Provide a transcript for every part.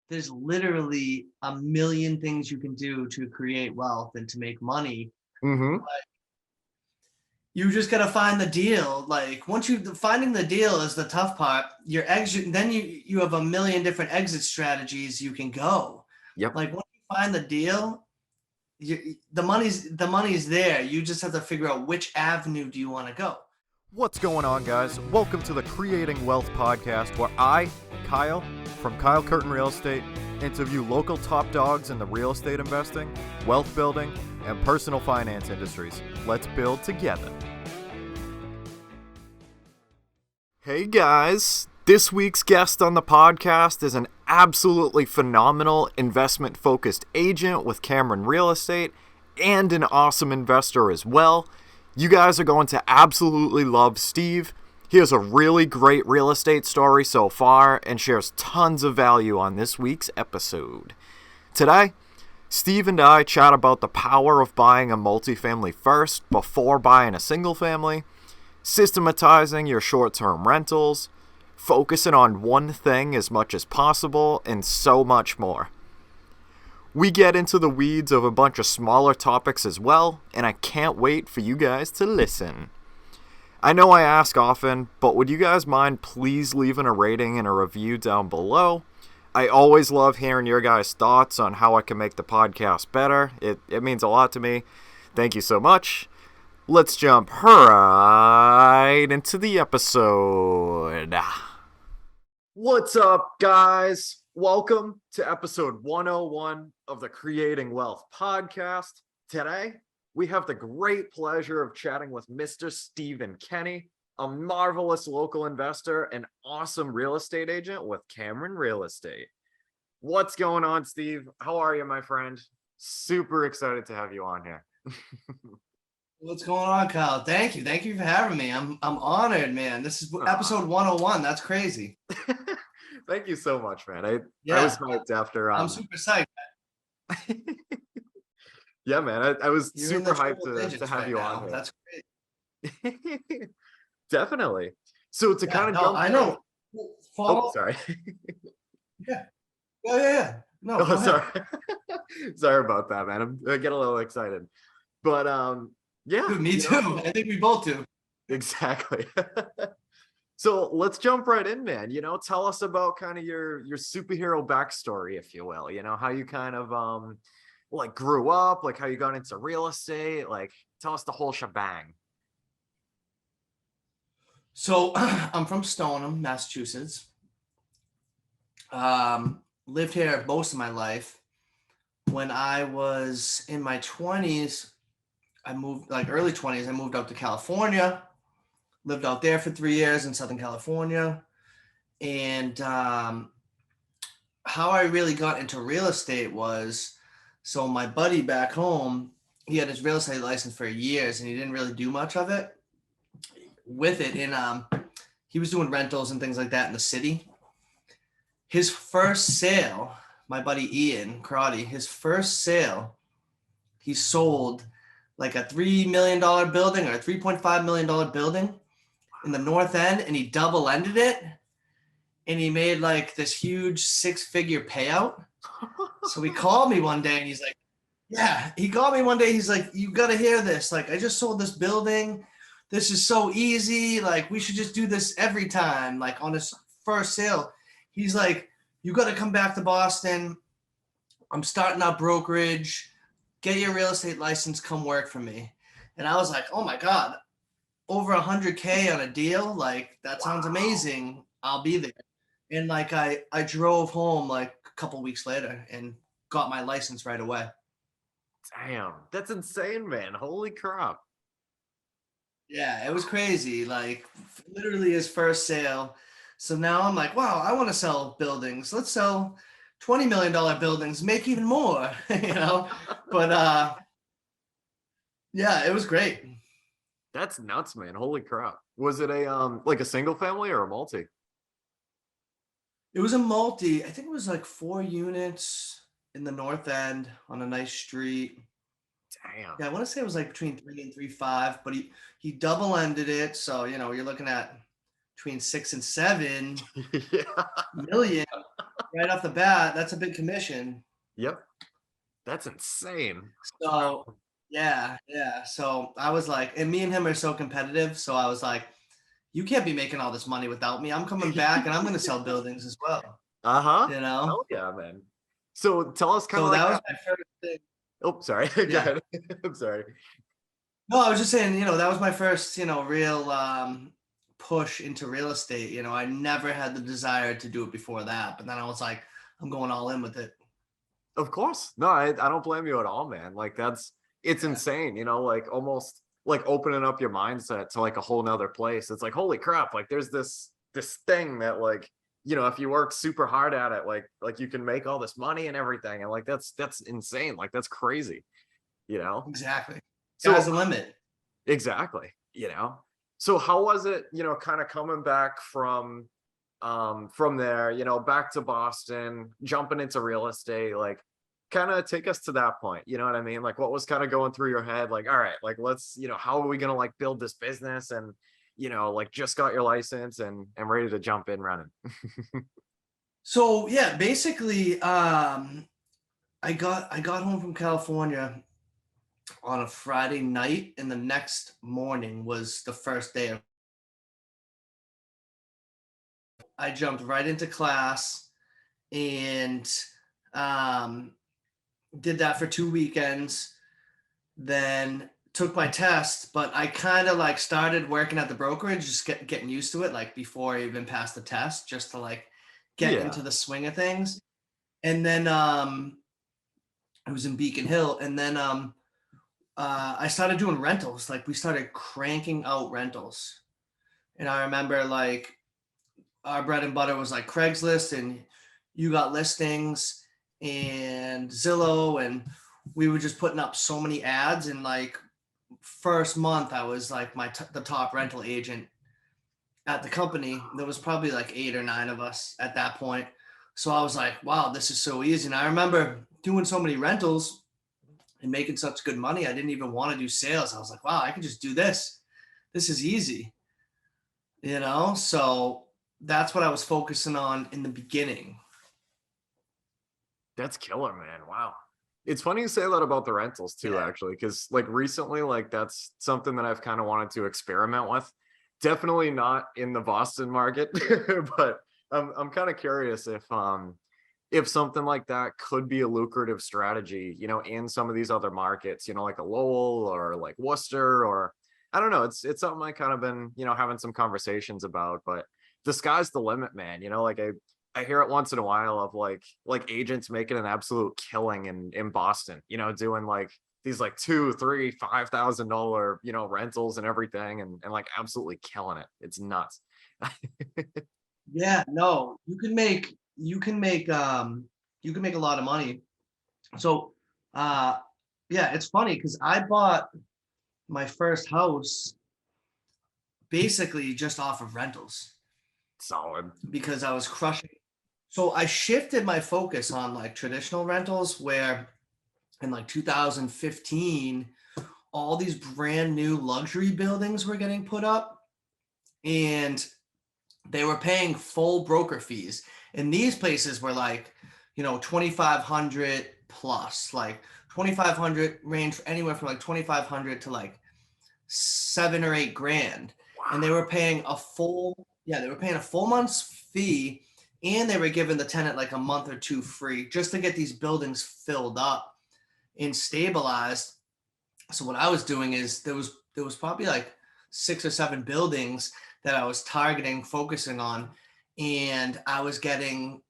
there's literally a million things you can do to create wealth and to make money. Mm-hmm. You just got to find the deal. Like once finding the deal is the tough part. Your exit, then you have a million different exit strategies you can go. Yep. Like once you find the deal, the money's there. You just have to figure out which avenue do you want to go. What's going on, guys? Welcome to the Creating Wealth Podcast, where I, Kyle, from Curtin Real Estate, interview local top dogs in the real estate investing, wealth building, and personal finance industries. Let's build together. Hey guys, this week's guest on the podcast is an absolutely phenomenal investment-focused agent with Cameron Real Estate and an awesome investor as well. You guys are going to absolutely love Steve. He has a really great real estate story so far and shares tons of value on this week's episode. Today, Steve and I chat about the power of buying a multifamily first before buying a single family, systematizing your short-term rentals, focusing on one thing as much as possible, and so much more. We get into the weeds of a bunch of smaller topics as well, and I can't wait for you guys to listen. I know I ask often, but would you guys mind please leaving a rating and a review down below? I always love hearing your guys' thoughts on how I can make the podcast better. It means a lot to me. Thank you so much. Let's jump right into the episode. What's up, guys? Welcome to episode 101 of the Creating Wealth Podcast. Today, we have the great pleasure of chatting with Mr. Stephen Kenny, a marvelous local investor and awesome real estate agent with Cameron Real Estate. What's going on, Steve? How are you, my friend? Super excited to have you on here. What's going on, Kyle? Thank you. Thank you for having me. I'm honored, man. This is episode 101. That's crazy. Thank you so much, man. I was hyped after. I'm super psyched. Yeah, man. I was You're super hyped to have right you now. on here. That's great. Definitely. So to kind of jump. I know. Oh, sorry. Yeah. No, oh, sorry. Sorry about that, man. I get a little excited, but yeah. Dude, me too. I think we both do. Exactly. So let's jump right in, man. Tell us about kind of your superhero backstory, if you will. How you kind of grew up, like how you got into real estate. Like, tell us the whole shebang. So I'm from Stoneham, Massachusetts. Lived here most of my life. When I was in my 20s, early 20s, I moved out to California. Lived out there for 3 years in Southern California. And how I really got into real estate was, so my buddy back home, he had his real estate license for years and he didn't really do much of it with it. And he was doing rentals and things like that in the city. His first sale, my buddy Ian Karate, his first sale, he sold like a $3 million building or a $3.5 million building in the North End, and he double-ended it, and he made like this huge 6-figure payout. So he called me one day, and he's like, you got to hear this. Like, I just sold this building. This is so easy. Like, we should just do this every time. Like, on his first sale, he's like, you got to come back to Boston. I'm starting out brokerage. Get your real estate license. Come work for me. And I was like, oh my God, over $100K on a deal. Like, that sounds amazing. I'll be there. And like, I drove home like a couple weeks later and got my license right away. Damn, that's insane, man. Holy crap. Yeah, it was crazy. Like, literally his first sale. So now I'm like, wow, I want to sell buildings. Let's sell $20 million buildings, make even more, But yeah, it was great. That's nuts, man. Holy crap. Was it a single family or a multi? It was a multi. I think it was like 4 units in the North End on a nice street. Damn. Yeah, I want to say it was like between 3 and 3.5, but he double-ended it. So, you're looking at between 6 and 7 million. right off the bat, that's a big commission. Yep. That's insane. So yeah. So I was like, and me and him are so competitive. So I was like, you can't be making all this money without me. I'm coming back and I'm going to sell buildings as well. Uh-huh. You know? Hell yeah, man. So tell us kind So of like that was that. my first thing. Oh, sorry. Go Yeah. ahead. I'm sorry. No, I was just saying, that was my first, real push into real estate. I never had the desire to do it before that, but then I was like, I'm going all in with it. Of course. No, I don't blame you at all, man. Like it's Yeah, insane, like almost like opening up your mindset to like a whole nother place. It's like, holy crap, like there's this thing that like, if you work super hard at it, like you can make all this money and everything. And like that's insane. Like that's crazy, you know? exactly. Sky's So the limit. exactly, So how was it, kind of coming back from there, back to Boston, jumping into real estate, like kind of take us to that point. You know what I mean? Like what was kind of going through your head? Like, all right, like let's, how are we gonna like build this business and like just got your license and ready to jump in running. So yeah, basically, I got home from California on a Friday night, and the next morning was the first day of. I jumped right into class and um, did that for 2 weekends. Then took my test, but I kind of like started working at the brokerage, just getting used to it, like before I even passed the test, just to like get Yeah. into the swing of things. And then I was in Beacon Hill, and then I started doing rentals. Like we started cranking out rentals, and I remember like our bread and butter was like Craigslist, and you got listings and Zillow, and we were just putting up so many ads. And like first month, I was like the top rental agent at the company. There was probably like 8 or 9 of us at that point. So I was like, wow, this is so easy. And I remember doing so many rentals and making such good money. I didn't even want to do sales. I was like, wow, I can just do this. This is easy, So that's what I was focusing on in the beginning. That's killer, man. Wow. It's funny you say that about the rentals too, Yeah. actually, because like recently, like that's something that I've kind of wanted to experiment with. Definitely not in the Boston market, but I'm kind of curious if something like that could be a lucrative strategy, in some of these other markets, like a Lowell or like Worcester, or I don't know. It's something I kind of been, having some conversations about, but the sky's the limit, man. Like I hear it once in a while of like agents making an absolute killing in Boston, doing like these like $2, $3, $5,000, rentals and everything and like absolutely killing it. It's nuts. Yeah, no, you can make a lot of money. So uh yeah, it's funny because I bought my first house basically just off of rentals Solid. because I was crushing. So I shifted my focus on like traditional rentals where in like 2015 all these brand new luxury buildings were getting put up, and they were paying full broker fees. And these places were like, 2,500 plus, like 2,500 range anywhere from like 2,500 to like 7 or 8 grand. And they Wow. were paying they were paying a full month's fee, and they were giving the tenant like a month or two free just to get these buildings filled up and stabilized. So what I was doing is there was probably like 6 or 7 buildings that I was targeting, focusing on, and I was getting,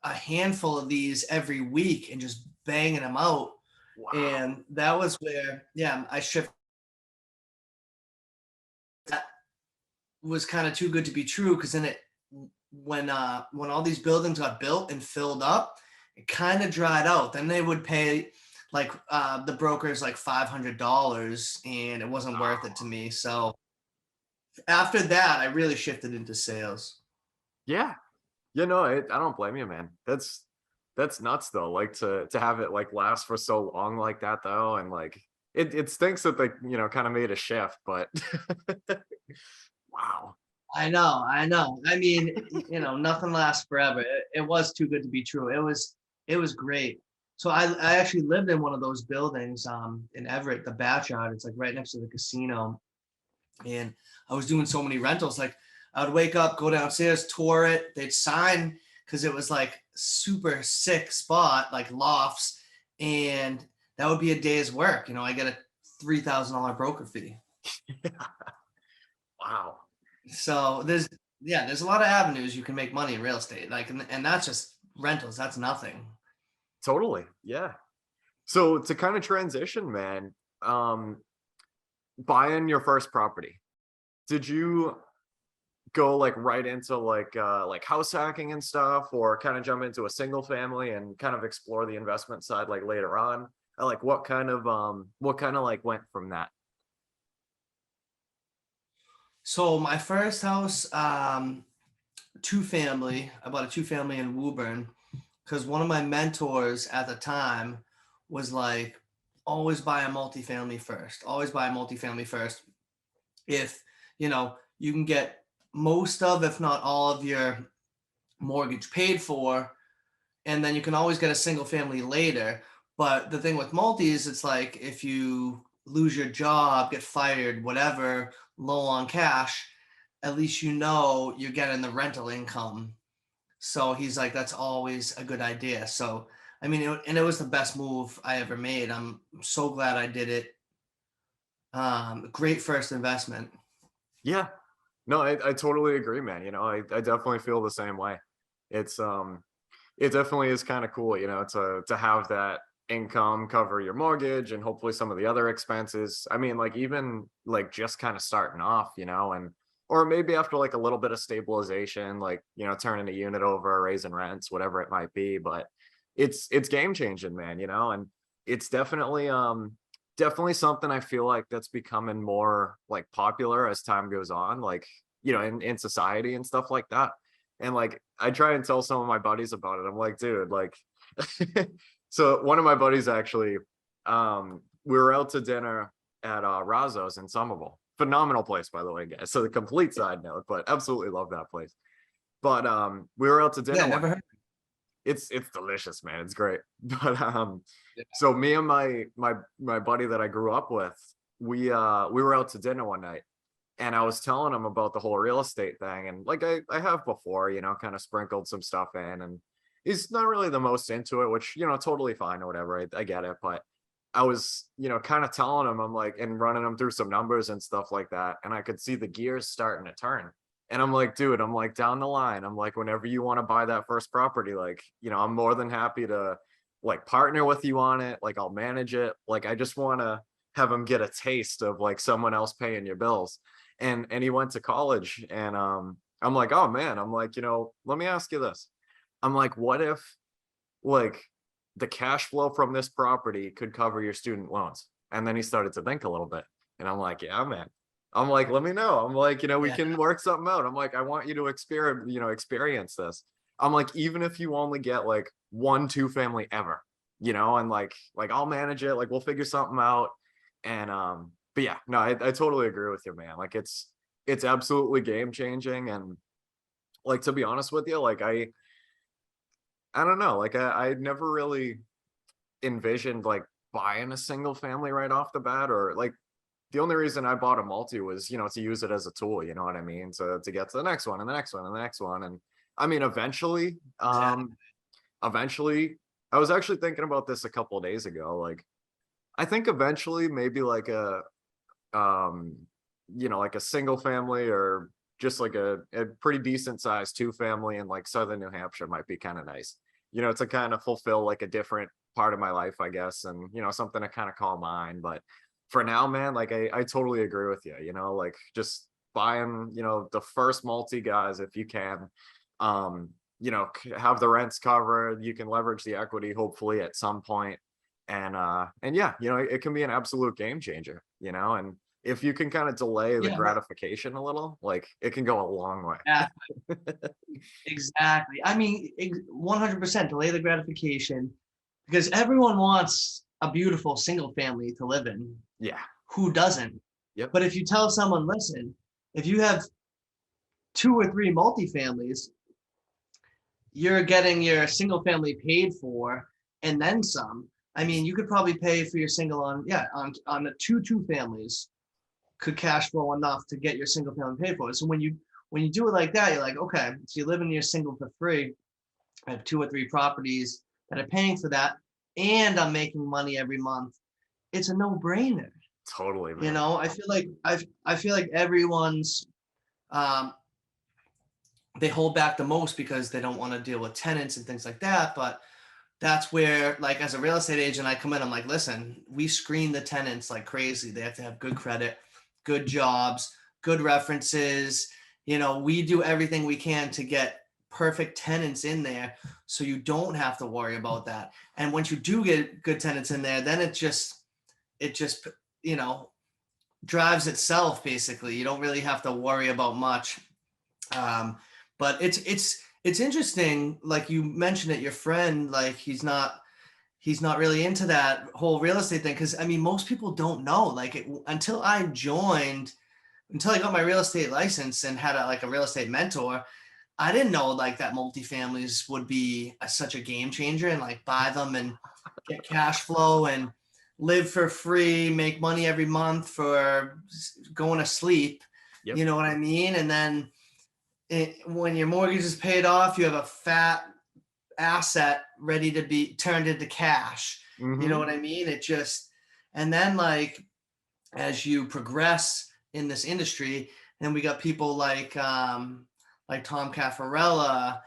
a handful of these every week and just banging them out. Wow. And that was where, yeah, I shifted. That was kind of too good to be true, because then when all these buildings got built and filled up, it kind of dried out. Then they would pay like the brokers like $500, and it wasn't worth it to me. So after that, I really shifted into sales. Yeah. I don't blame you, man. That's nuts though. Like to have it like last for so long like that though, and like it stinks that they kind of made a shift, but wow. I know. I mean, nothing lasts forever. It was too good to be true. It was great. So I actually lived in one of those buildings in Everett, the Backyard. It's like right next to the casino. And I was doing so many rentals. Like I would wake up, go downstairs, tour it. They'd sign because it was like super sick spot, like lofts, and that would be a day's work. I get a $3,000 broker fee. Wow. So there's a lot of avenues you can make money in real estate. Like, and that's just rentals. That's nothing. Totally. Yeah. So to kind of transition, man, buying your first property, did you go like right into like house hacking and stuff, or kind of jump into a single family and kind of explore the investment side like later on? Like what kind of like went from that? So my first house, two family. I bought a two family in Woburn because one of my mentors at the time was like, always buy a multifamily first. Always buy a multifamily first. If you can get most of, if not all of your mortgage paid for, and then you can always get a single family later. But the thing with multi is it's like if you lose your job, get fired, whatever, low on cash, at least you're getting the rental income. So he's like, that's always a good idea. So, I mean, it was the best move I ever made. I'm so glad I did it. Great first investment. Yeah. No, I totally agree, man. I definitely feel the same way. It's it definitely is kind of cool, to have that income cover your mortgage and hopefully some of the other expenses. I mean, like even like just kind of starting off, and or maybe after like a little bit of stabilization, like, turning a unit over, raising rents, whatever it might be. But it's game changing, man, and it's definitely something I feel like that's becoming more like popular as time goes on, like, in society and stuff like that. And like I try and tell some of my buddies about it. I'm like, dude, like so one of my buddies actually, we were out to dinner at Razzo's in Somerville. Phenomenal place, by the way, guys. So the complete side note, but absolutely love that place. But we were out to dinner Yeah, one never night. heard. It's delicious, man. It's great. But Yeah. so me and my buddy that I grew up with, we were out to dinner one night, and I was telling him about the whole real estate thing. And like I have before, kind of sprinkled some stuff in, and he's not really the most into it, which, totally fine or whatever. I get it. But I was, kind of telling him, I'm like, and running him through some numbers and stuff like that. And I could see the gears starting to turn. And I'm like, dude, I'm like, down the line, I'm like, whenever you want to buy that first property, like, I'm more than happy to like partner with you on it. Like I'll manage it. Like I just want to have him get a taste of like someone else paying your bills. And he went to college, and I'm like, oh man, I'm like, let me ask you this. I'm like, what if like the cash flow from this property could cover your student loans? And then he started to think a little bit, and I'm like, yeah, man. I'm like, let me know. I'm like, we Yeah. can work something out. I'm like, I want you to experience this. I'm like, even if you only get like 1-2 family ever, and like I'll manage it. Like we'll figure something out. And but yeah, no, I totally agree with you, man. Like it's absolutely game changing. And like, to be honest with you, like I don't know, like I never really envisioned like buying a single family right off the bat, or like the only reason I bought a multi was, to use it as a tool, you know what I mean? To get to the next one and the next one and the next one. And I mean, Exactly. eventually, I was actually thinking about this a couple of days ago. Like, I think eventually maybe like um, like a single family, or just like a pretty decent sized 2 family in like Southern New Hampshire might be kind of nice, to kind of fulfill like a different part of my life, I guess. And, something to kind of call mine. But for now, man, like I totally agree with you, like just buying, the first multi, guys, if you can, have the rents covered, you can leverage the equity, hopefully at some point. And yeah, it can be an absolute game changer, and if you can kind of delay the Yeah. gratification a little, like it can go a long way. Yeah. Exactly. I mean, 100% delay the gratification because everyone wants a beautiful single family to live in. Yeah. Who doesn't? Yep. But if you tell someone, listen, if you have 2 or 3 multifamilies, you're getting your single family paid for and then some. I mean, you could probably pay for your single on the two families could cash flow enough to get your single family paid for. So when you do it like that, you're like, okay, so you're living in your single for free. I have 2 or 3 properties that are paying for that, and I'm making money every month. It's a no-brainer. Totally, man. You know, I feel like everyone's they hold back the most because they don't want to deal with tenants and things like that. But that's where, like, as a real estate agent, I come in, I'm like, listen, we screen the tenants like crazy. They have to have good credit, good jobs, good references. You know, we do everything we can to get perfect tenants in there so you don't have to worry about that. And once you do get good tenants in there, then it just, you know, drives itself basically. You don't really have to worry about much. But it's interesting, like you mentioned it, your friend, like he's not really into that whole real estate thing, because I mean most people don't know, like until I got my real estate license and had a real estate mentor, I didn't know like that multifamilies would be such a game changer, and like buy them and get cash flow and live for free, make money every month for going to sleep. Yep. You know what I mean? And then when your mortgage is paid off, you have a fat asset ready to be turned into cash. Mm-hmm. You know what I mean? It just, and then like as you progress in this industry, then we got people like Tom Caffarella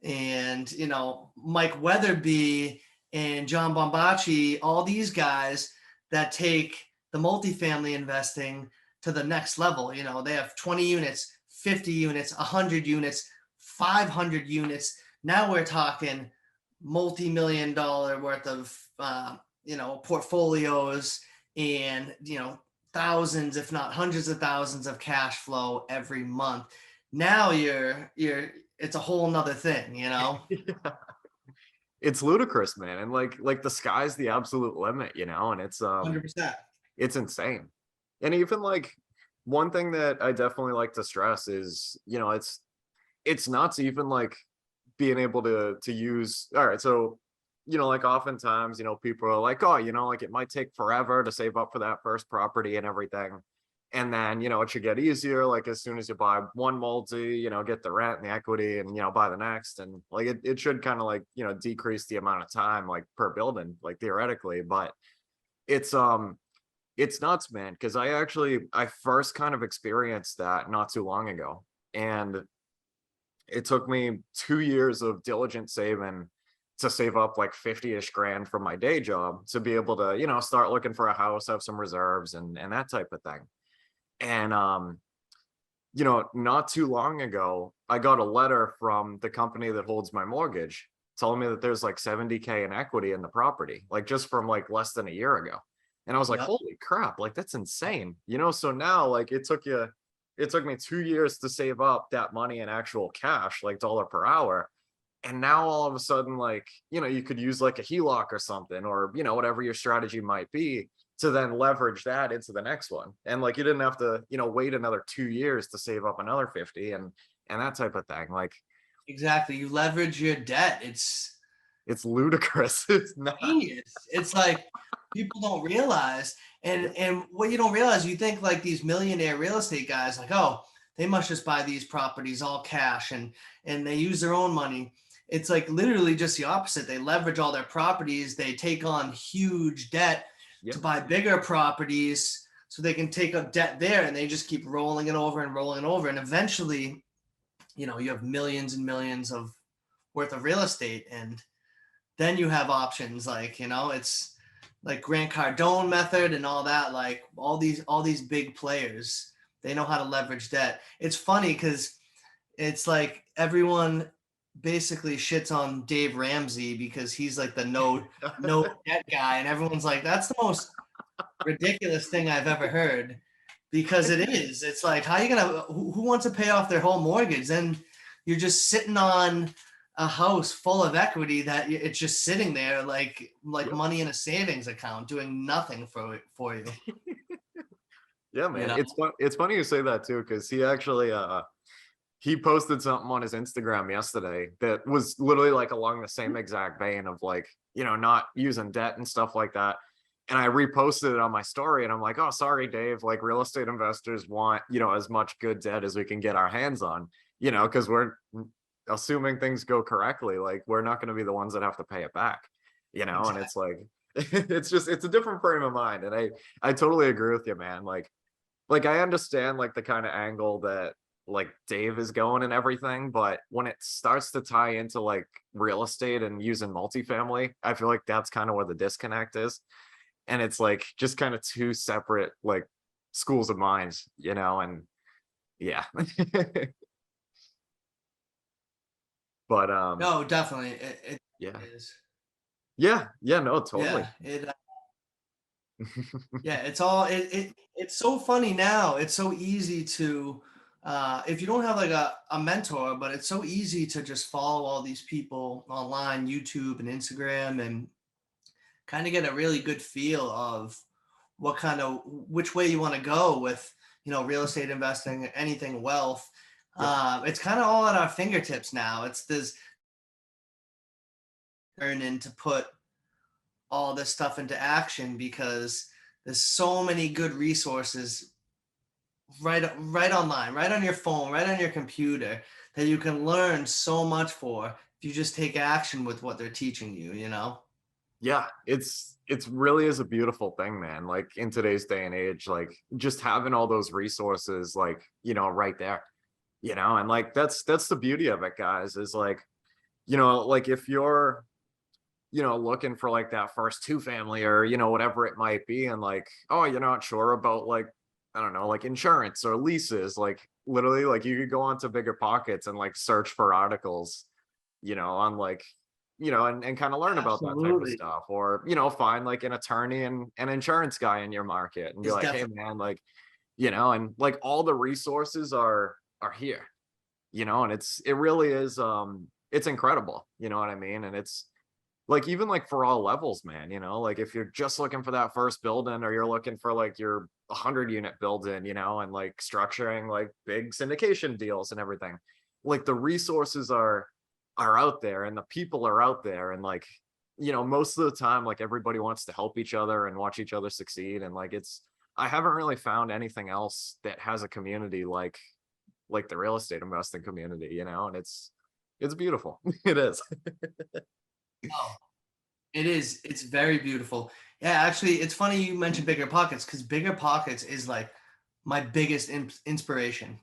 and, you know, Mike Weatherby and John Bombachi, all these guys that take the multifamily investing to the next level. You know, they have 20 units, 50 units, 100 units, 500 units. Now we're talking multi-million-dollar worth of, portfolios and, you know, thousands, if not hundreds of thousands of cash flow every month. Now it's a whole nother thing, you know? Yeah. It's ludicrous, man. And like the sky's the absolute limit, you know, and it's 100%. It's insane. And even like one thing that I definitely like to stress is, you know, it's nuts even like being able to use, all right, so you know, like oftentimes, you know, people are like, oh, you know, like it might take forever to save up for that first property and everything. And then, you know, it should get easier. Like as soon as you buy one multi, you know, get the rent and the equity and, you know, buy the next. And like, it should kind of like, you know, decrease the amount of time like per building, like theoretically, but it's nuts, man. Cause I first kind of experienced that not too long ago. And it took me 2 years of diligent saving to save up like 50-ish grand from my day job to be able to, you know, start looking for a house, have some reserves and that type of thing. And you know, not too long ago, I got a letter from the company that holds my mortgage telling me that there's like 70K in equity in the property, like just from like less than a year ago. And I was like, Yep. holy crap, like that's insane. You know, so now like it took me 2 years to save up that money in actual cash, like dollar per hour. And now all of a sudden, like, you know, you could use like a HELOC or something, or, you know, whatever your strategy might be to then leverage that into the next one. And like, you didn't have to, you know, wait another 2 years to save up another 50 and that type of thing. Like, Exactly. You leverage your debt. It's ludicrous. It's not. genius. It's like people don't realize, and what you don't realize, you think like these millionaire real estate guys, like, oh, they must just buy these properties all cash and they use their own money. It's like literally just the opposite. They leverage all their properties. They take on huge debt to buy bigger properties so they can take up debt there, and they just keep rolling it over and rolling it over. And eventually, you know, you have millions and millions of worth of real estate, and then you have options like, you know, it's like Grant Cardone method and all that, like all these big players, they know how to leverage debt. It's funny because it's like everyone basically shits on Dave Ramsey because he's like the no debt guy, and everyone's like, that's the most ridiculous thing I've ever heard, because it is. It's like, how you gonna, who wants to pay off their whole mortgage? Then you're just sitting on a house full of equity that it's just sitting there like money in a savings account doing nothing for you. Yeah, man. You know? It's funny you say that too, because he actually he posted something on his Instagram yesterday that was literally like along the same exact vein of like, not using debt and stuff like that. And I reposted it on my story and I'm like, oh, sorry, Dave, like real estate investors want, as much good debt as we can get our hands on, because we're assuming things go correctly. Like we're not going to be the ones that have to pay it back, and Exactly. it's like, it's a different frame of mind. And I totally agree with you, man. Like I understand like the kind of angle that like Dave is going and everything, but when it starts to tie into like real estate and using multifamily, I feel like that's kind of where the disconnect is. And it's like just kind of two separate like schools of minds, and yeah. But No, definitely. It yeah. is. Yeah, no, Yeah. totally. Yeah, it's so funny now. It's so easy to if you don't have like a mentor, but it's so easy to just follow all these people online, YouTube and Instagram, and kind of get a really good feel of which way you want to go with, real estate investing, anything wealth. Yep. It's kind of all at our fingertips now. It's this turn to put all this stuff into action because there's so many good resources right online, right on your phone, right on your computer that you can learn so much for if you just take action with what they're teaching you. Yeah, it's really is a beautiful thing, man. Like in today's day and age, like just having all those resources, like, right there, and like that's the beauty of it, guys, is like, like if you're, looking for like that first two family or, whatever it might be, and like, oh, you're not sure about like, I don't know, like insurance or leases, like literally like you could go onto Biggerpockets and like search for articles, on like, and kind of learn about that type of Absolutely. stuff, or, find like an attorney and an insurance guy in your market and be It's like, hey definitely man, like, and like all the resources are here, and it really is, it's incredible, you know what I mean? And it's like even like for all levels, man, like if you're just looking for that first building or you're looking for like your 100-unit building, and like structuring like big syndication deals and everything, like the resources are out there and the people are out there, and like, most of the time like everybody wants to help each other and watch each other succeed, and like I haven't really found anything else that has a community like the real estate investing community, and it's beautiful. It is. oh, it is. It's very beautiful. Yeah, actually, it's funny you mentioned Bigger Pockets because Bigger Pockets is like my biggest inspiration.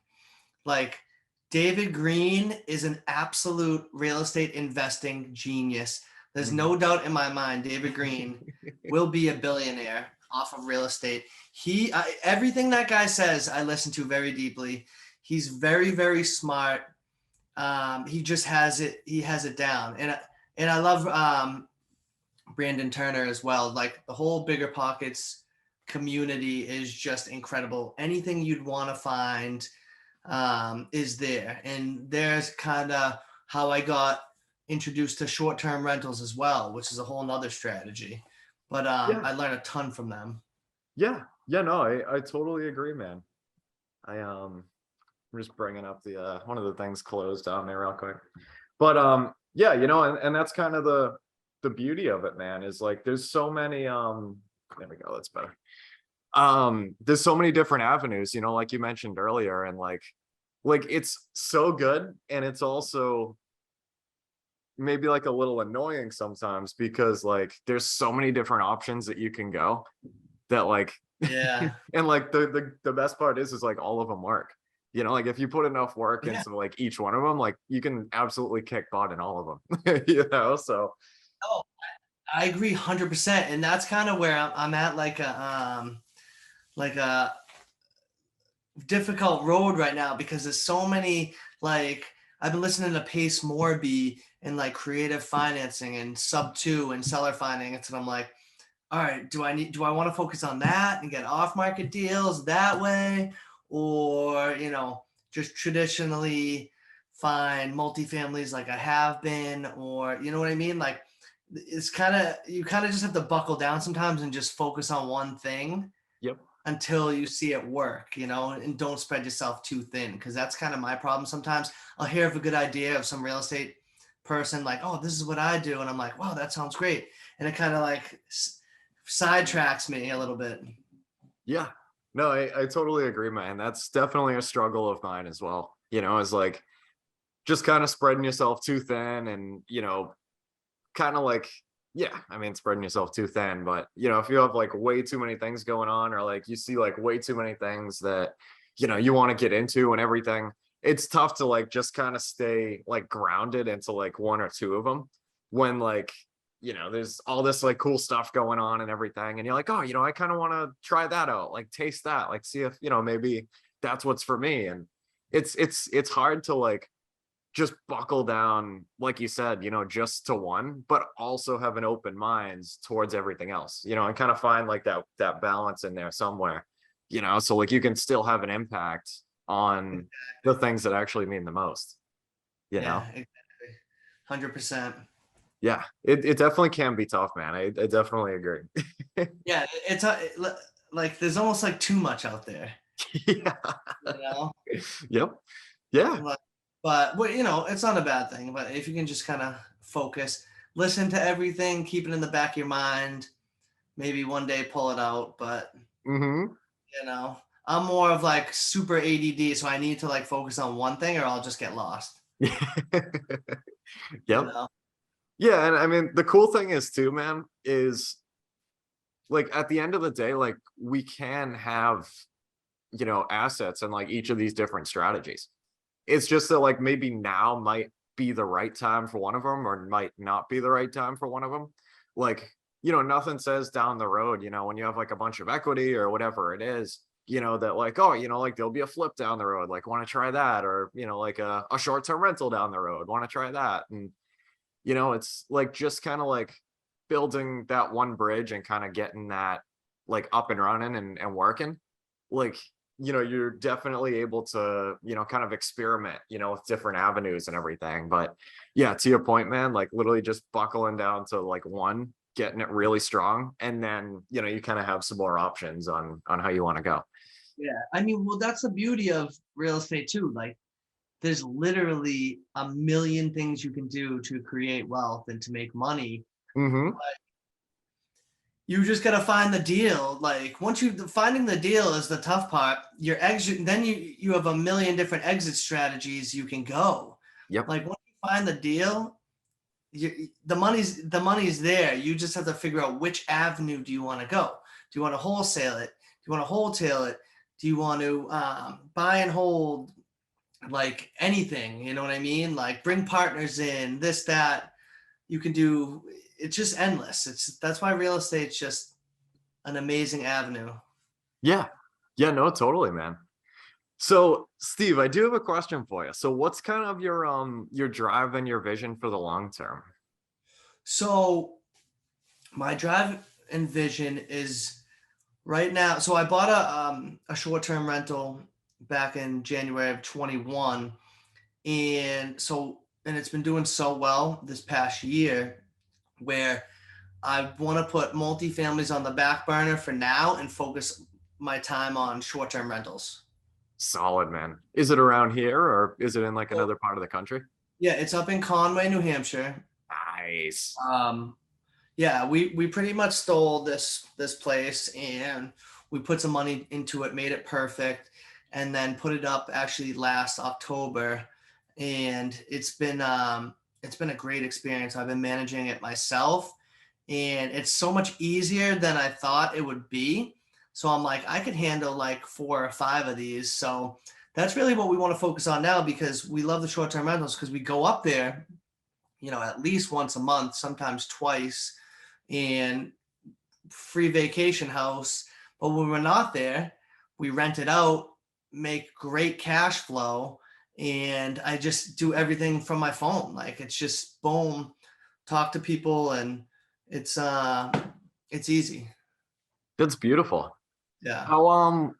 Like David Green is an absolute real estate investing genius. There's Mhm. no doubt in my mind David Green will be a billionaire off of real estate. Everything that guy says, I listen to very deeply. He's very, very smart. He just has it. He has it down, and I love Brandon Turner as well. Like the whole Bigger Pockets community is just incredible. Anything you'd want to find is there. And there's kind of how I got introduced to short-term rentals as well, which is a whole nother strategy. But Yeah. I learned a ton from them. Yeah, no, I totally agree, man. I'm just bringing up the one of the things closed on there real quick. But yeah, and that's kind of the beauty of it, man, is like there's so many there we go, that's better. There's so many different avenues, like you mentioned earlier, and like it's so good, and it's also maybe like a little annoying sometimes because like there's so many different options that you can go that like Yeah. and like the best part is like all of them work, like if you put enough work Yeah. into like each one of them, like you can absolutely kick butt in all of them. So Oh, I agree 100%. And that's kind of where I'm at like a difficult road right now because there's so many like I've been listening to Pace Morby and like creative financing and sub two and seller finance, and I'm like, all right, do I want to focus on that and get off market deals that way, or just traditionally find multifamilies like I have been, or you know what I mean? Like it's kind of you kind of just have to buckle down sometimes and just focus on one thing. yep. until you see it work, and don't spread yourself too thin, because that's kind of my problem. Sometimes I'll hear of a good idea of some real estate person, like, oh, this is what I do. And I'm like, wow, that sounds great. And it kind of like sidetracks me a little bit. Yeah. No, I totally agree, man. That's definitely a struggle of mine as well. Is like just kind of spreading yourself too thin and, kind of like, yeah, I mean, spreading yourself too thin, but if you have like way too many things going on, or like you see like way too many things that, you want to get into and everything, it's tough to like just kind of stay like grounded into like one or two of them when like, there's all this like cool stuff going on and everything. And you're like, oh, I kind of want to try that out, like taste that, like see if, maybe that's what's for me. And it's hard to like just buckle down, like you said, just to one, but also have an open mind towards everything else, and kind of find like that balance in there somewhere, so like you can still have an impact on the things that actually mean the most, Yeah, exactly. 100%. Yeah, it definitely can be tough, man. I definitely agree. Yeah, it's like there's almost like too much out there. Yeah. Yep. Yeah. But it's not a bad thing. But if you can just kind of focus, listen to everything, keep it in the back of your mind, maybe one day pull it out. But I'm more of like super ADD, so I need to like focus on one thing, or I'll just get lost. Yep. Yeah, and I mean the cool thing is too, man, is like at the end of the day, like we can have assets and like each of these different strategies. It's just that like maybe now might be the right time for one of them, or might not be the right time for one of them. Like, nothing says down the road, when you have like a bunch of equity or whatever it is, that like, oh, like there'll be a flip down the road, like want to try that, or like a short-term rental down the road, want to try that. And it's like just kind of like building that one bridge and kind of getting that like up and running and working. Like, you're definitely able to, kind of experiment, with different avenues and everything. But yeah, to your point, man, like literally just buckling down to like one, getting it really strong. And then, you kind of have some more options on how you want to go. Yeah. I mean, well, that's the beauty of real estate too. Like there's literally a million things you can do to create wealth and to make money. Mm-hmm. You just gotta find the deal. Like finding the deal is the tough part. Your exit, then you have a million different exit strategies you can go. Yep. Like once you find the deal, the money's there. You just have to figure out which avenue do you want to go. Do you want to wholesale it? Do you want to wholesale it? Do you want to buy and hold? Like anything, you know what I mean? Like bring partners in, this, that. You can do. It's just endless. That's why real estate's just an amazing avenue. Yeah. Yeah, no, totally, man. So Steve, I do have a question for you. So what's kind of your drive and your vision for the long term? So my drive and vision is right now. So I bought a short-term rental back in January of 21. And it's been doing so well this past year, where I want to put multifamilies on the back burner for now and focus my time on short-term rentals. Solid, man. Is it around here or is it in like another part of the country? Yeah, it's up in Conway, New Hampshire. Nice. Yeah, we pretty much stole this place, and we put some money into it, made it perfect, and then put it up actually last October. And it's been a great experience. I've been managing it myself, and it's so much easier than I thought it would be. So I'm like, I could handle like 4 or 5 of these. So that's really what we want to focus on now, because we love the short-term rentals, because we go up there, at least once a month, sometimes twice, and free vacation house. But when we're not there, we rent it out, make great cash flow, and I just do everything from my phone. Like it's just boom, talk to people, and it's easy. That's beautiful. Yeah. How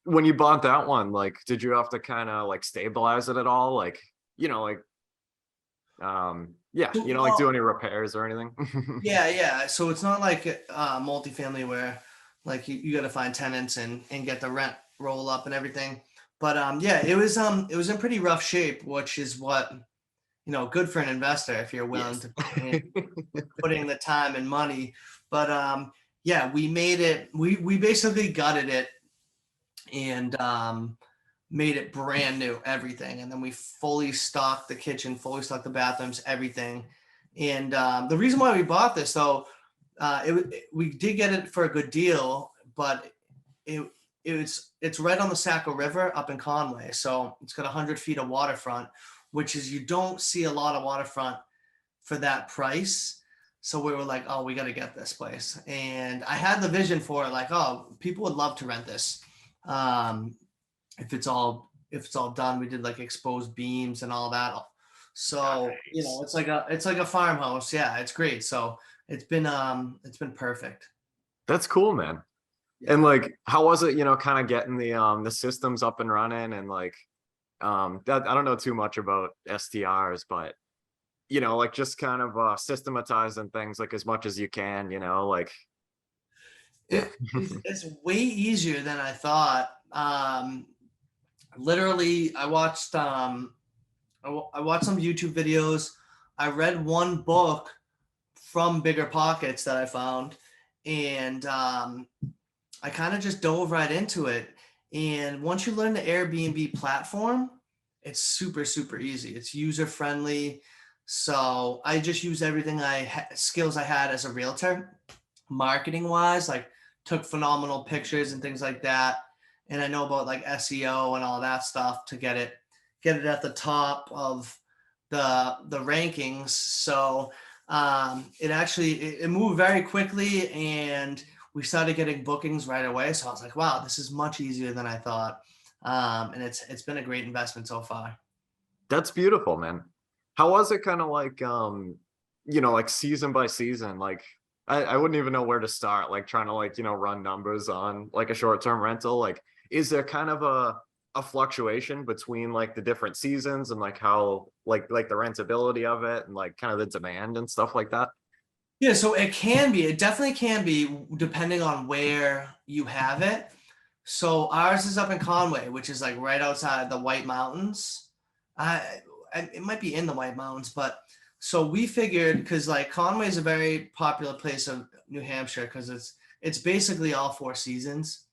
when you bought that one, like did you have to kind of like stabilize it at all? Like, like yeah, like do any repairs or anything? Yeah. So it's not like multifamily where Like you got to find tenants and get the rent roll up and everything. But yeah, it was in pretty rough shape, which is what, good for an investor if you're willing Yes. to put in the time and money. But yeah, we made it. We basically gutted it and made it brand new, everything. And then we fully stocked the kitchen, fully stocked the bathrooms, everything. And the reason why we bought this, though, we did get it for a good deal, but it's right on the Saco River up in Conway. So it's got 100 feet of waterfront, which is, you don't see a lot of waterfront for that price. So we were like, oh, we got to get this place. And I had the vision for it, like, oh, people would love to rent this. If it's all done, we did like exposed beams and all that. So, Nice. it's like a farmhouse. Yeah, it's great. So it's been perfect. That's cool, man. Yeah. And like, how was it, kind of getting the systems up and running and like, that, I don't know too much about STRs, but like just kind of systematizing things like as much as you can, like, yeah. It's way easier than I thought. Literally, I watched some YouTube videos. I read one book from Biggerpockets that I found, and I kind of just dove right into it. And once you learn the Airbnb platform, it's super, super easy. It's user friendly. So I just use everything skills I had as a realtor, marketing wise, like took phenomenal pictures and things like that. And I know about like SEO and all that stuff to get it at the top of the rankings. So it moved very quickly, and we started getting bookings right away. So I was like, wow, this is much easier than I thought. And it's been a great investment so far. That's beautiful, man. How was it kind of like, like season by season? Like, I wouldn't even know where to start, like trying to like, run numbers on like a short-term rental. Like, is there kind of a fluctuation between like the different seasons and like how like the rentability of it and like kind of the demand and stuff like that? Yeah, so it definitely can be depending on where you have it. So ours is up in Conway, which is like right outside the White Mountains. It might be in the White Mountains, but so we figured, because like Conway is a very popular place of New Hampshire because it's basically all four seasons.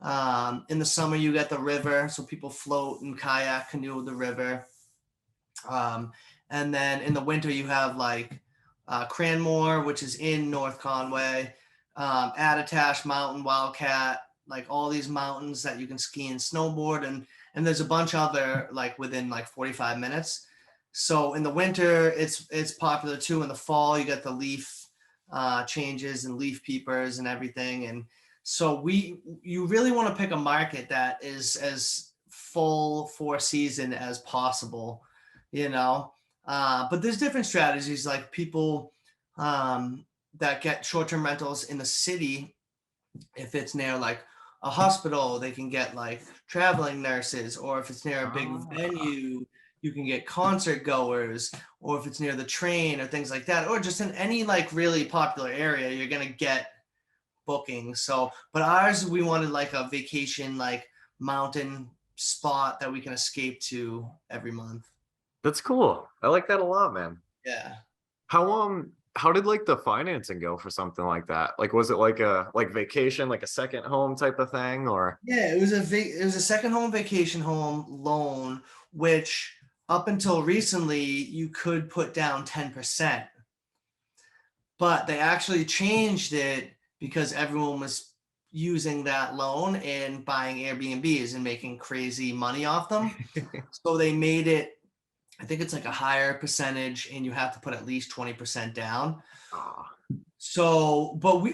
In the summer, you get the river, so people float and kayak, canoe the river. Um, and then in the winter, you have like Cranmore, which is in North Conway, Attitash Mountain, Wildcat, like all these mountains that you can ski and snowboard, and there's a bunch other like within like 45 minutes. So in the winter, it's popular too. In the fall, you get the leaf changes and leaf peepers and everything. And so you really want to pick a market that is as full for season as possible, you know. But there's different strategies, like people that get short-term rentals in the city. If it's near like a hospital, they can get like traveling nurses, or if it's near a big Ah, venue, you can get concert goers, or if it's near the train or things like that, or just in any like really popular area, you're gonna get bookings. So, but ours, we wanted like a vacation, like mountain spot that we can escape to every month. that's cool. I like that a lot, man. Yeah. How did like the financing go for something like that? Like, was it like a like vacation, like a second home type of thing, or? Yeah, it was a second home vacation home loan, which up until recently you could put down 10%, but they actually changed it because everyone was using that loan and buying Airbnbs and making crazy money off them. So they made it, I think it's like a higher percentage, and you have to put at least 20% down. Ah, So, but we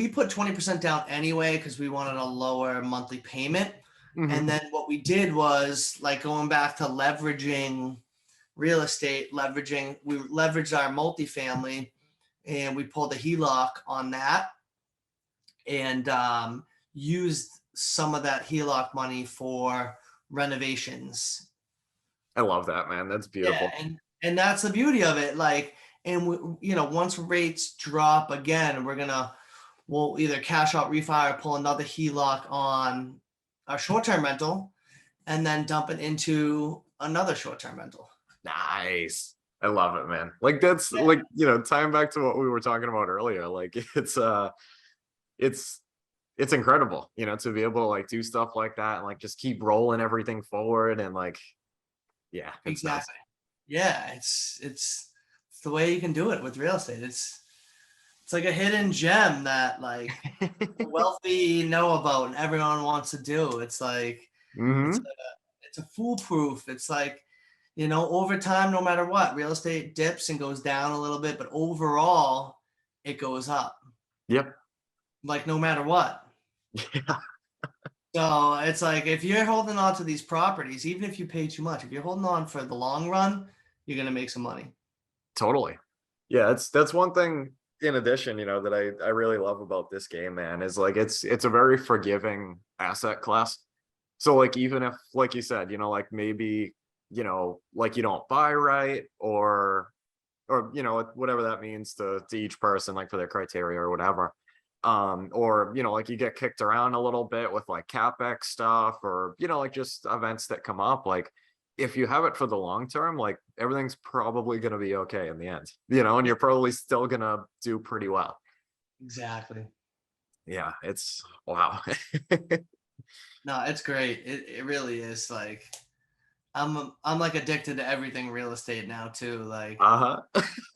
put 20% down anyway because we wanted a lower monthly payment. And mhm. then what we did was like going back to leveraging real estate, we leveraged our multifamily, and we pulled a HELOC on that, and used some of that HELOC money for renovations. I love that, man. That's Yeah, beautiful. and that's the beauty of it. Like, and once rates drop again, we'll either cash out refi or pull another HELOC on our short-term rental and then dump it into another short-term rental. Nice. I love it, man. Like that's like, tying back to what we were talking about earlier. Like it's incredible, to be able to like do stuff like that and like just keep rolling everything forward and like, yeah, it's nice. Exactly. Yeah, it's the way you can do it with real estate. It's like a hidden gem that like the wealthy know about and everyone wants to do. It's like Mm-hmm. it's a foolproof. It's like, over time, no matter what, real estate dips and goes down a little bit, but overall it goes up. Yep. Like no matter what. Yeah. So it's like if you're holding on to these properties, even if you pay too much, if you're holding on for the long run, you're gonna make some money. Totally. Yeah, that's one thing in addition, that I really love about this game, man, is like it's a very forgiving asset class. So like even if, like you said, like maybe, like you don't buy right or whatever that means to each person, like for their criteria or whatever. Or like you get kicked around a little bit with like capex stuff or like just events that come up. Like if you have it for the long term, like everything's probably going to be okay in the end, and you're probably still going to do pretty well. Exactly. Yeah, it's wow. No, it's great. It really is. Like I'm like addicted to everything real estate now too. Like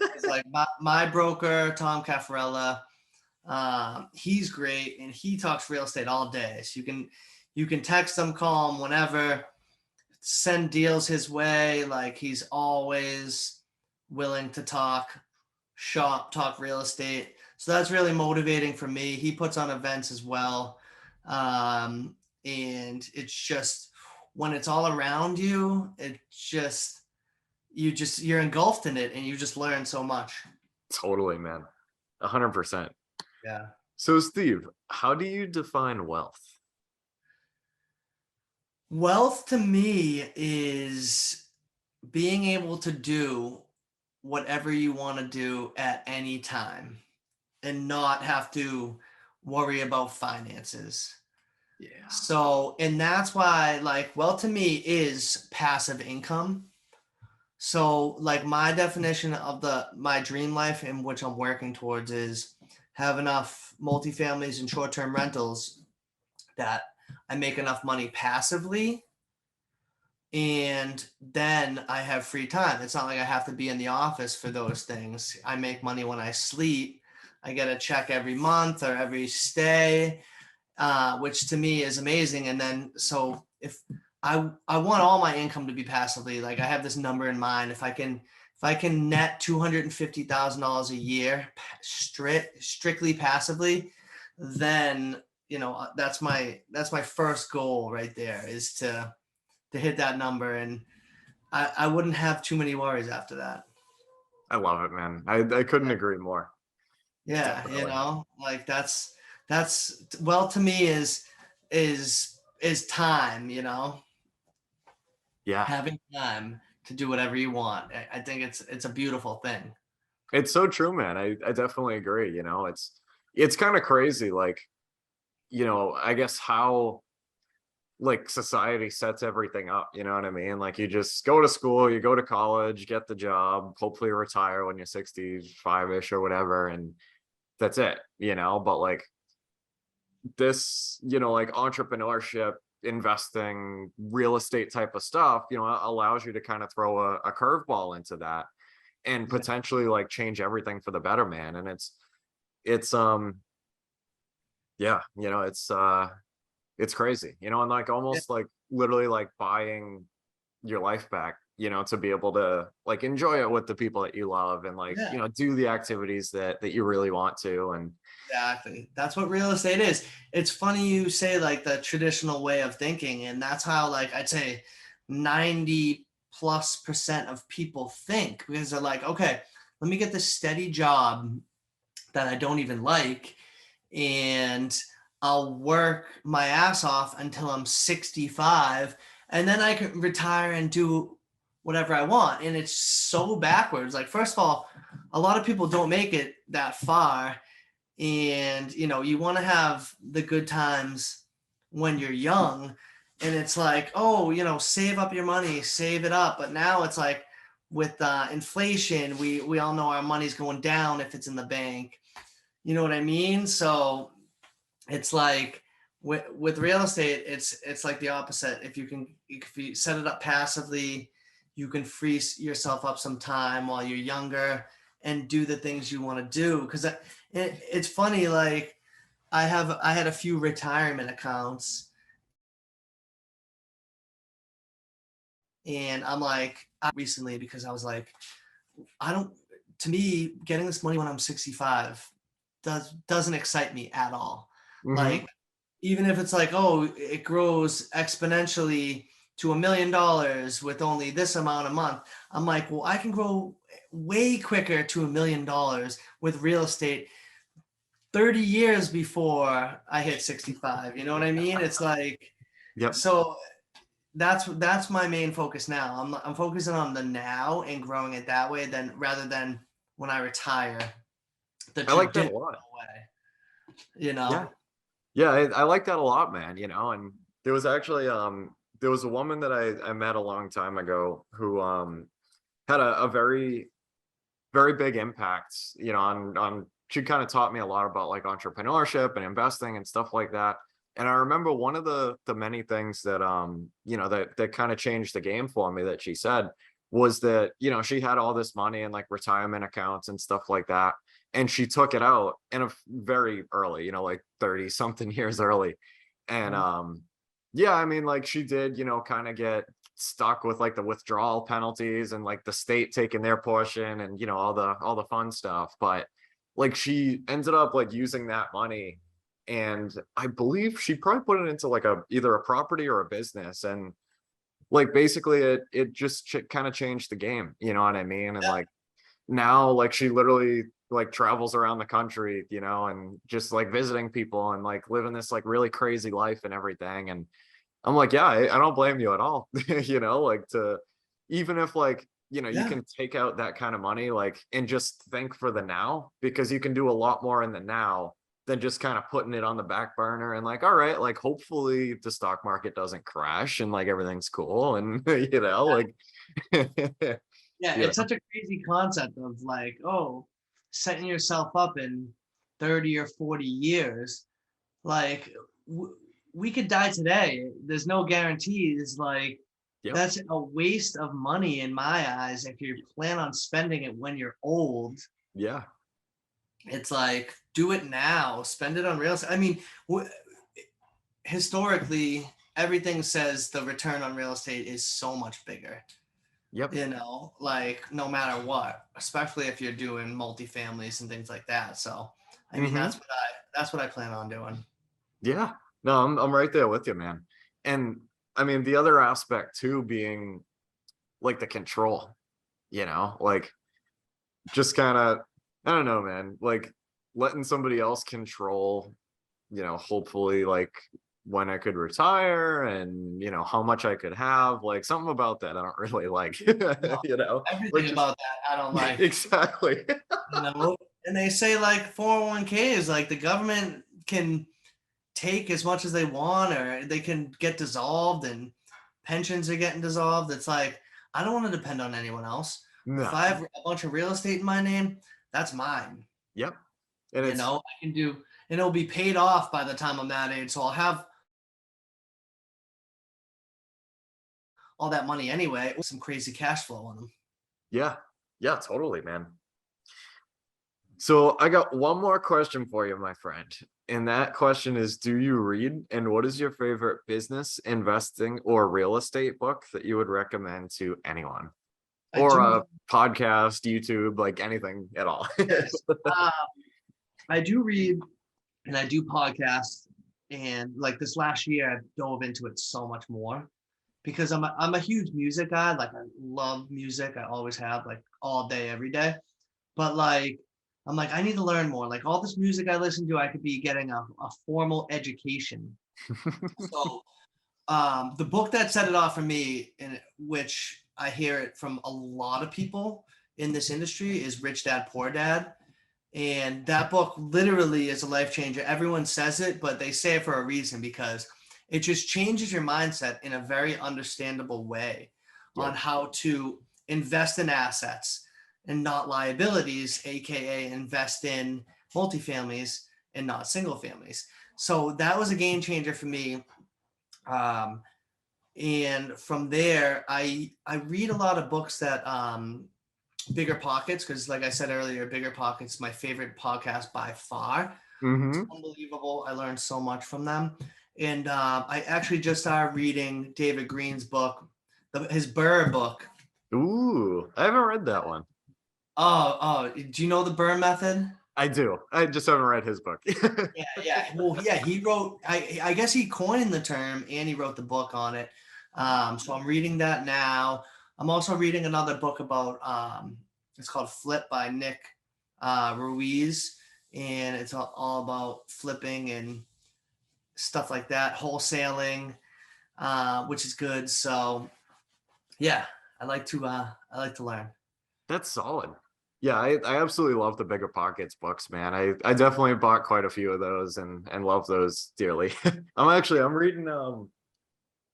it's like my broker, Tom Caffarella, he's great and he talks real estate all day. So you can text him, call him whenever, send deals his way. Like he's always willing to talk real estate. So that's really motivating for me. He puts on events as well. And it's just when it's all around you, you're engulfed in it and you just learn so much. Totally, man. 100%. Yeah. So Steve, how do you define wealth? Wealth to me is being able to do whatever you want to do at any time and not have to worry about finances. Yeah. So, and that's why like wealth to me is passive income. So like my definition of my dream life in which I'm working towards is have enough multifamilies and short-term rentals that I make enough money passively and then I have free time. It's not like I have to be in the office for those things. I make money when I sleep. I get a check every month or every stay, which to me is amazing. And then, so if I want all my income to be passively, like I have this number in mind. If I can net $250,000 a year, strictly passively, then, that's my first goal right there is to hit that number. And I wouldn't have too many worries after that. I love it, man. I couldn't agree more. Yeah. Definitely. Like that's well to me is time, Yeah. having time to do whatever you want. I think it's a beautiful thing. It's so true, man. I definitely agree. It's kind of crazy. Like, I guess how like society sets everything up, you know what I mean? Like you just go to school, you go to college, get the job, hopefully retire when you're 65-ish or whatever. And that's it, but like this, like entrepreneurship, investing, real estate type of stuff, allows you to kind of throw a curveball into that and potentially like change everything for the better, man. And it's yeah, it's crazy, and like almost like literally like buying your life back, to be able to like enjoy it with the people that you love and like, do the activities that you really want to. And Exactly. That's what real estate is. It's funny you say like the traditional way of thinking, and that's how like I'd say 90+% of people think, because they're like, okay, let me get this steady job that I don't even like, and I'll work my ass off until I'm 65, and then I can retire and do whatever I want. And it's so backwards. Like, first of all, a lot of people don't make it that far. and you want to have the good times when you're young, and it's like, oh, save up your money, save it up. But now it's like with inflation, we all know our money's going down if it's in the bank. You know what I mean? So it's like with real estate, it's like the opposite. If you set it up passively, you can free yourself up some time while you're younger and do the things you want to do. Because it's funny, like I had a few retirement accounts, and I'm like, recently, because I was like, to me, getting this money when I'm 65 doesn't excite me at all. Mm-hmm. Like, even if it's like, oh, it grows exponentially to $1 million with only this amount a month, I'm like, well, I can grow way quicker to $1 million with real estate 30 years before I hit 65. You know what I mean? It's like, Yep. so that's my main focus now. I'm focusing on the now and growing it that way, then rather than when I retire the I like that a traditional lot. way. Yeah. Yeah, I like that a lot, man. And there was actually there was a woman that I met a long time ago who had a very, very big impact, on she kind of taught me a lot about like entrepreneurship and investing and stuff like that. And I remember one of the many things that that kind of changed the game for me that she said was that, she had all this money in like retirement accounts and stuff like that. And she took it out in a very early, like 30 something years early. And yeah, I mean, like she did, kind of get stuck with like the withdrawal penalties and like the state taking their portion and all the fun stuff. But like she ended up like using that money, and I believe she probably put it into like either a property or a business, and like basically it just kind of changed the game, you know what I mean? And like now, like she literally like travels around the country, and just like visiting people and like living this like really crazy life and everything. And I'm like, yeah, I don't blame you at all. Like to, even if like, you Yeah. can take out that kind of money, like, and just think for the now, because you can do a lot more in the now than just kind of putting it on the back burner and like, all right, like hopefully the stock market doesn't crash and like everything's cool. And, like, Yeah, you it's know, such a crazy concept of like, oh, setting yourself up in 30 or 40 years. Like, we could die today. There's no guarantees. Like, yep. that's a waste of money in my eyes. If you plan on spending it when you're old, Yeah. it's like, do it now. Spend it on real estate. I mean, historically, everything says the return on real estate is so much bigger. Yep. Like no matter what, especially if you're doing multifamilies and things like that. So, I mean, Hmm. that's what I plan on doing. Yeah. No, I'm right there with you, man. And I mean, the other aspect too being like the control, like just kind of, I don't know, man, like letting somebody else control, hopefully like when I could retire and, how much I could have, like something about that I don't really like, No, like everything just about that I don't like. exactly. And they say like 401ks, like the government can take as much as they want, or they can get dissolved, and pensions are getting dissolved. It's like, I don't want to depend on anyone else. If No. I have a bunch of real estate in my name, that's mine. Yep. And it's I can do, and it'll be paid off by the time I'm that age. So I'll have all that money anyway, some crazy cash flow on them. yeah. Yeah, totally, man. So I got one more question for you, my friend. And that question is, do you read? And what is your favorite business, investing, or real estate book that you would recommend to anyone? I Or do. a podcast, YouTube, like anything at all. Yes. I do read and I do podcasts. And like this last year, I dove into it so much more because I'm a huge music guy. Like I love music. I always have, like all day, every day. But like, I'm like, I need to learn more. Like all this music I listen to, I could be getting a formal education. So the book that set it off for me, in which I hear it from a lot of people in this industry, is Rich Dad Poor Dad. And that book literally is a life changer. Everyone says it, but they say it for a reason, because it just changes your mindset in a very understandable way on how to invest in assets and not liabilities, aka invest in multifamilies and not single families. So that was a game changer for me. And from there, I read a lot of books that Biggerpockets, because like I said earlier, Biggerpockets, my favorite podcast by far. It's Mm-hmm. unbelievable. I learned so much from them. And I actually just started reading David Green's book, his Burr book. Ooh, I haven't read that one. Do you know the Burr method? I do. I just haven't read his book. Yeah. Well, yeah, he wrote, I guess he coined the term and he wrote the book on it. So I'm reading that now. I'm also reading another book about, it's called Flip by Nick Ruiz. And it's all about flipping and stuff like that, wholesaling, which is good. So yeah, I like to learn. That's solid. Yeah, I absolutely love the Biggerpockets books, man. I definitely bought quite a few of those and love those dearly. I'm reading the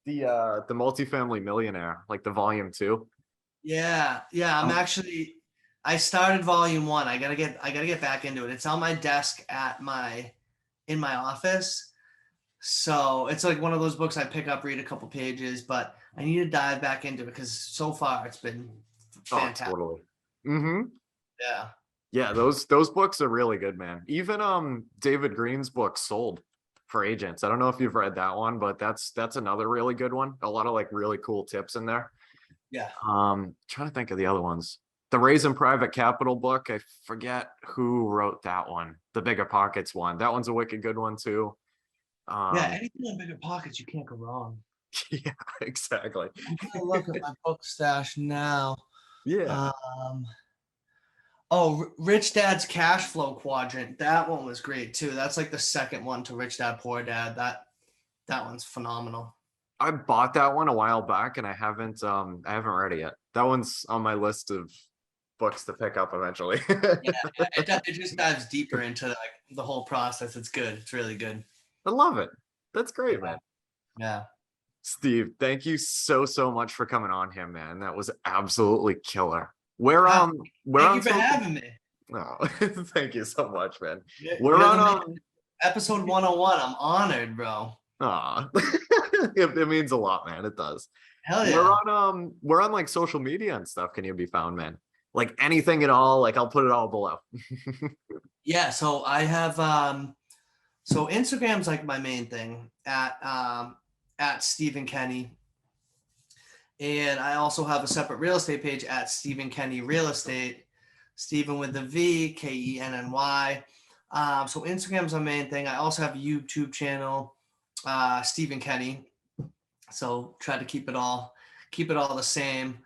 Multifamily Millionaire, like the volume 2. Yeah. Um, I started volume 1. I gotta get back into it. It's on my desk in my office. So it's like one of those books I pick up, read a couple pages, but I need to dive back into it because so far it's been oh, fantastic. totally. Mm-hmm. Yeah. Yeah, those books are really good, man. Even David Green's book Sold for Agents. I don't know if you've read that one, but that's another really good one. A lot of like really cool tips in there. Yeah. Trying to think of the other ones. The Raising Private Capital book, I forget who wrote that one. The Biggerpockets one. That one's a wicked good one too. Yeah. Um, Anything on Biggerpockets, you can't go wrong. yeah, exactly. I'm gonna look at my book stash now. Yeah. Um, Rich Dad's Cash Flow Quadrant. That one was great too. That's like the second one to Rich Dad Poor Dad. That one's phenomenal. I bought that one a while back and I haven't read it yet. That one's on my list of books to pick up eventually. Yeah, it just dives deeper into like the whole process. It's good. It's really good. I love it. That's great, Yeah. man. Yeah. Steve, thank you so much for coming on here, man. That was absolutely killer. Where Wow. where Thank on you for social having me. Oh, thank you so much, man. You're We're the man. on Episode 101. I'm honored, bro. it means a lot, man. It does. Hell We're yeah. on we're on like social media and stuff. Can you be found, man? Like anything at all, like I'll put it all below. Yeah. So I have so Instagram's like my main thing at Stephen Kenny. And I also have a separate real estate page at Stephen Kenny Real Estate, Stephen with the V, Kenny. So Instagram's my main thing. I also have a YouTube channel, Stephen Kenny. So try to keep it all the same.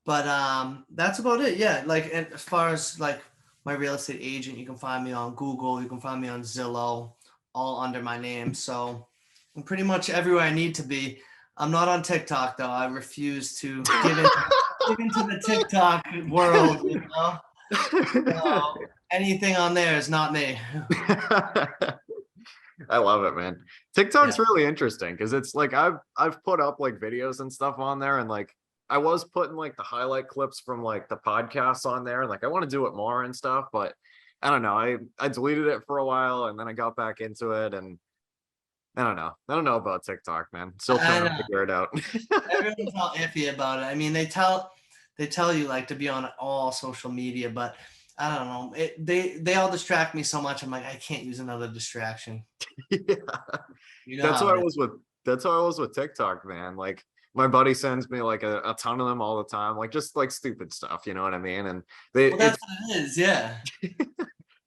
But that's about it. Yeah. Like, and as far as like my real estate agent, you can find me on Google, you can find me on Zillow, all under my name. So I'm pretty much everywhere I need to be. I'm not on TikTok though. I refuse to get into the TikTok world, So anything on there is not me. I love it, man. TikTok's Yeah. really interesting because it's like I've put up like videos and stuff on there, and like I was putting like the highlight clips from like the podcasts on there, and like I want to do it more and stuff, but I don't know. I deleted it for a while and then I got back into it, and I don't know. I don't know about TikTok, man. Still I trying to know. figure it out. Everyone's all iffy about it. I mean, they tell you like to be on all social media, but I don't know. They all distract me so much. I'm like, I can't use another distraction. Yeah. You know That's how how I it is. was with that's how I was with TikTok, man. Like my buddy sends me like a ton of them all the time, like just like stupid stuff, you know what I mean? And Well, that's what it is. Yeah.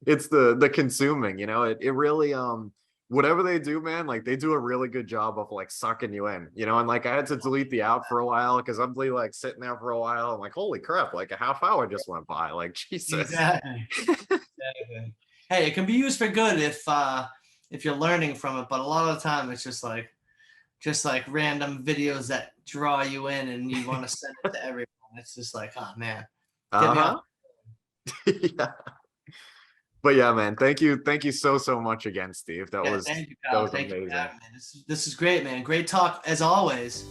it's the consuming, it really whatever they do, man, like they do a really good job of like sucking you in, and like I had to delete the app for a while because I'm like sitting there for a while. I'm like, holy crap, like a half hour just went by, like Jesus. Exactly. Exactly. Hey, it can be used for good if you're learning from it, but a lot of the time it's just like random videos that draw you in and you want to send it to everyone. It's just like, oh man, get me off. Uh-huh. Yeah. But yeah, man, thank you so much again, Steve. That Yeah, was thank you, that Kyle. was Thank you for amazing. having me. This is great, man. Great talk as always.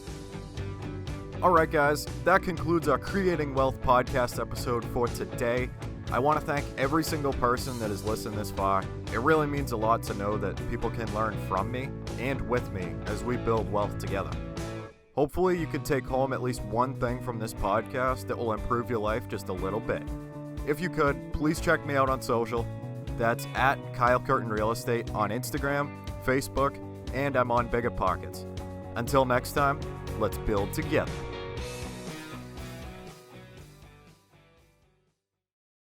All right, guys, that concludes our Creating Wealth podcast episode for today. I want to thank every single person that has listened this far. It really means a lot to know that people can learn from me and with me as we build wealth together. Hopefully, you can take home at least one thing from this podcast that will improve your life just a little bit. If you could, please check me out on social. That's at Kyle Curtin Real Estate on Instagram, Facebook, and I'm on Biggerpockets. Until next time, let's build together.